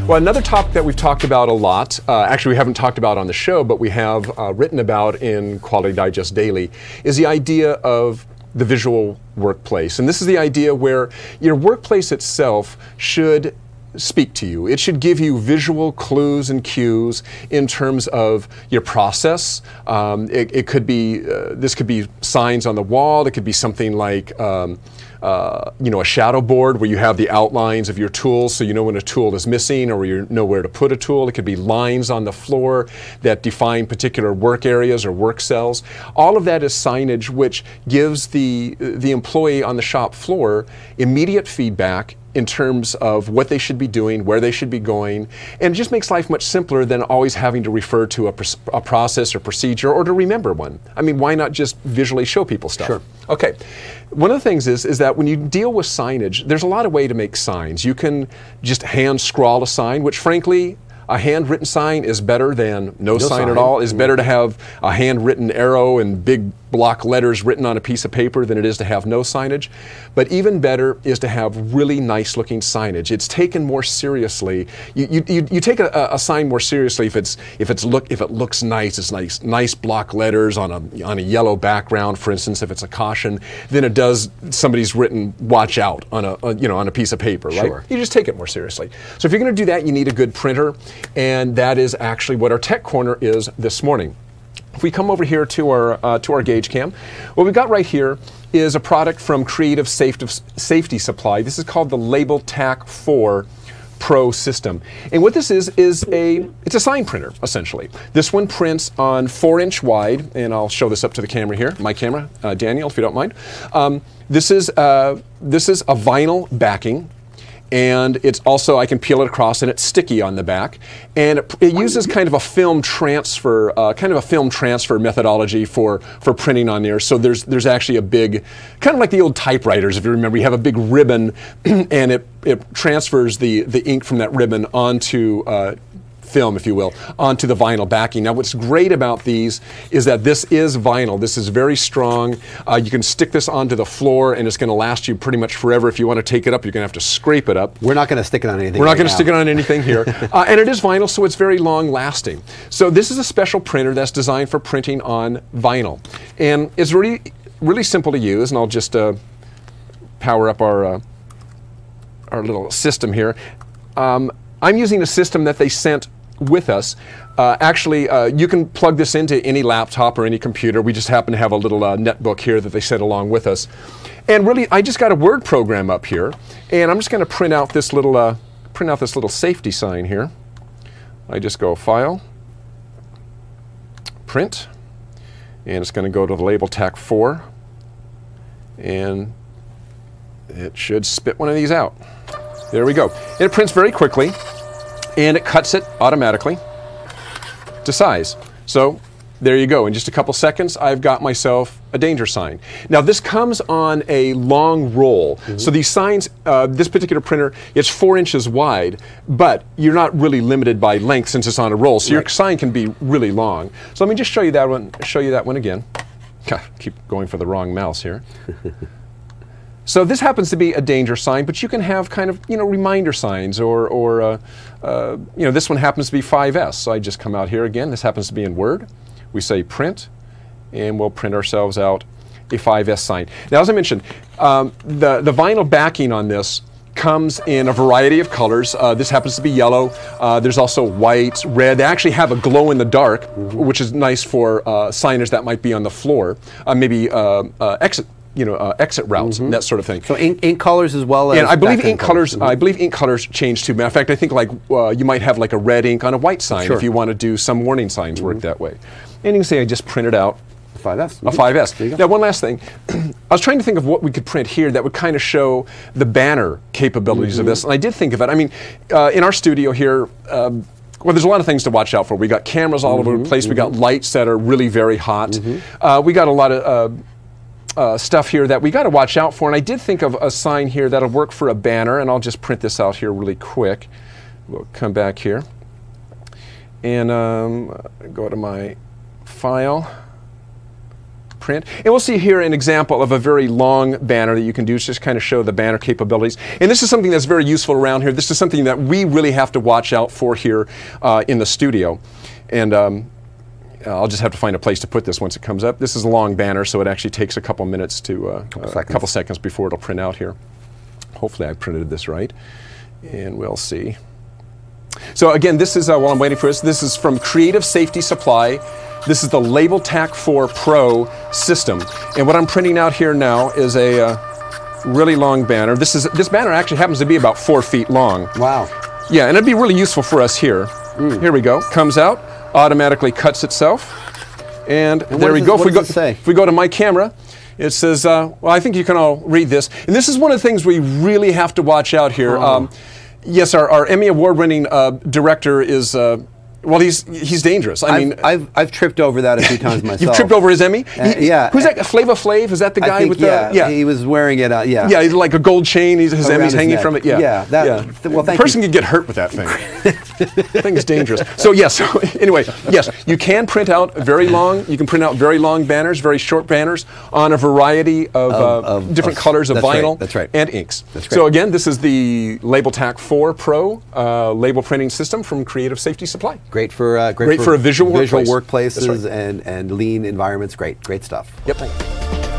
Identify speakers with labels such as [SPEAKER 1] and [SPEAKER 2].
[SPEAKER 1] Well, another topic that we've talked about a lot, actually we haven't talked about on the show, but we have written about in Quality Digest Daily, is the idea of the visual workplace. And this is the idea where your workplace itself should speak to you. It should give you visual clues and cues in terms of your process. It could be, this could be signs on the wall. It could be something like, you know, a shadow board where you have the outlines of your tools so you know when a tool is missing or you know where to put a tool. It could be lines on the floor that define particular work areas or work cells. All of that is signage which gives the employee on the shop floor immediate feedback in terms of what they should be doing, where they should be going, and it just makes life much simpler than always having to refer to a process or procedure or to remember one. I mean, why not just visually show people stuff?
[SPEAKER 2] Sure.
[SPEAKER 1] Okay, one of the things is that when you deal with signage, there's a lot of way to make signs. You can just hand scrawl a sign, which frankly, a handwritten sign is better than no sign at all. It's better to have a handwritten arrow and big block letters written on a piece of paper than it is to have no signage. But even better is to have really nice looking signage. It's taken more seriously. You take a sign more seriously if it looks nice. It's nice block letters on a yellow background, for instance, if it's a caution, than it does somebody's written "watch out" on a piece of paper, right?
[SPEAKER 2] Sure.
[SPEAKER 1] You just take it more seriously. So if you're going to do that, you need a good printer, and that is actually what our TechCorner is this morning. If we come over here to our gauge cam, what we've got right here is a product from Creative Safety Supply. This is called the LabelTac 4 Pro system. And what this is it's a sign printer, essentially. This one prints on 4-inch wide, and I'll show this up to the camera here, my camera, Daniel, if you don't mind. This is a vinyl backing. And it's also, I can peel it across, and it's sticky on the back. And it uses kind of a film transfer, methodology for printing on there. So there's actually a big, kind of like the old typewriters, if you remember, you have a big ribbon, and it transfers the ink from that ribbon onto film, if you will, onto the vinyl backing. Now what's great about these is that this is vinyl. This is very strong. You can stick this onto the floor and it's going to last you pretty much forever. If you want to take it up, you're going to have to scrape it up.
[SPEAKER 2] We're not going to stick it on anything.
[SPEAKER 1] We're not going to stick it on anything here. And it is vinyl, so it's very long lasting. So this is a special printer that's designed for printing on vinyl. And it's really, really simple to use, and I'll just power up our little system here. I'm using a system that they sent with us. Actually, you can plug this into any laptop or any computer. We just happen to have a little netbook here that they sent along with us. And really, I just got a Word program up here, and I'm just going to print out this little safety sign here. I just go File, Print, and it's going to go to the LabelTac 4, and it should spit one of these out. There we go. And it prints very quickly, and it cuts it automatically to size. So there you go. In just a couple seconds, I've got myself a danger sign. Now this comes on a long roll. So these signs, this particular printer, it's 4 inches wide, but you're not really limited by length since it's on a roll. So your sign can be really long. So let me just show you that one again. Keep going for the wrong mouse here. So this happens to be a danger sign, but you can have kind of, reminder signs or this one happens to be 5S. So I just come out here again. This happens to be in Word. We say print, and we'll print ourselves out a 5S sign. Now, as I mentioned, the vinyl backing on this comes in a variety of colors. This happens to be yellow. There's also white, red. They actually have a glow in the dark, which is nice for signage that might be on the floor. Maybe exit routes, that sort of thing.
[SPEAKER 2] So ink colors as well as.
[SPEAKER 1] And I believe ink colors. I believe ink colors change too. Matter of fact, I think like you might have like a red ink on a white sign if you want to do some warning signs work that way. And you can say I just printed out
[SPEAKER 2] a 5S.
[SPEAKER 1] A 5S. Now, one last thing. I was trying to think of what we could print here that would kind of show the banner capabilities of this, and I did think of it. I mean, in our studio here. Well, there's a lot of things to watch out for. We got cameras all over the place. We got lights that are really very hot. We got a lot of stuff here that we got to watch out for, and I did think of a sign here that'll work for a banner, and I'll just print this out here really quick. We'll come back here and go to my File, print. And we'll see here an example of a very long banner that you can do to just kind of show the banner capabilities. And this is something that's very useful around here. This is something that we really have to watch out for here in the studio. And I'll just have to find a place to put this once it comes up. This is a long banner, so it actually takes a couple minutes to, a couple seconds before it'll print out here. Hopefully I printed this right, and we'll see. So again, this is, while I'm waiting for this is from Creative Safety Supply. This is the LabelTac 4 Pro system. And what I'm printing out here now is a really long banner. This banner actually happens to be about 4 feet long.
[SPEAKER 2] Wow.
[SPEAKER 1] Yeah, and it'd be really useful for us here. Here we go. Comes out, automatically cuts itself, and there we go. If we go to my camera, it says, well, I think you can all read this. And this is one of the things we really have to watch out here. Yes, our Emmy Award-winning director is, well, he's dangerous. I mean,
[SPEAKER 2] I've tripped over that a few times myself.
[SPEAKER 1] You've tripped over his Emmy?
[SPEAKER 2] Yeah.
[SPEAKER 1] Who's that? Flava Flav? Is that the guy with the?
[SPEAKER 2] Yeah, he was wearing it. Yeah.
[SPEAKER 1] Yeah, like a gold chain. His Emmy's hanging from it. Yeah.
[SPEAKER 2] Yeah. Well,
[SPEAKER 1] the person could get hurt with that thing. The thing is dangerous. So yes. So anyway, yes, you can print out very long. You can print out very long banners, very short banners on a variety of different colors of vinyl.
[SPEAKER 2] That's right.
[SPEAKER 1] And inks.
[SPEAKER 2] That's great.
[SPEAKER 1] So again, this is the LabelTac 4 Pro label printing system from Creative Safety Supply.
[SPEAKER 2] Great for
[SPEAKER 1] a visual workplace.
[SPEAKER 2] workplaces and lean environments. Great stuff.
[SPEAKER 1] Yep.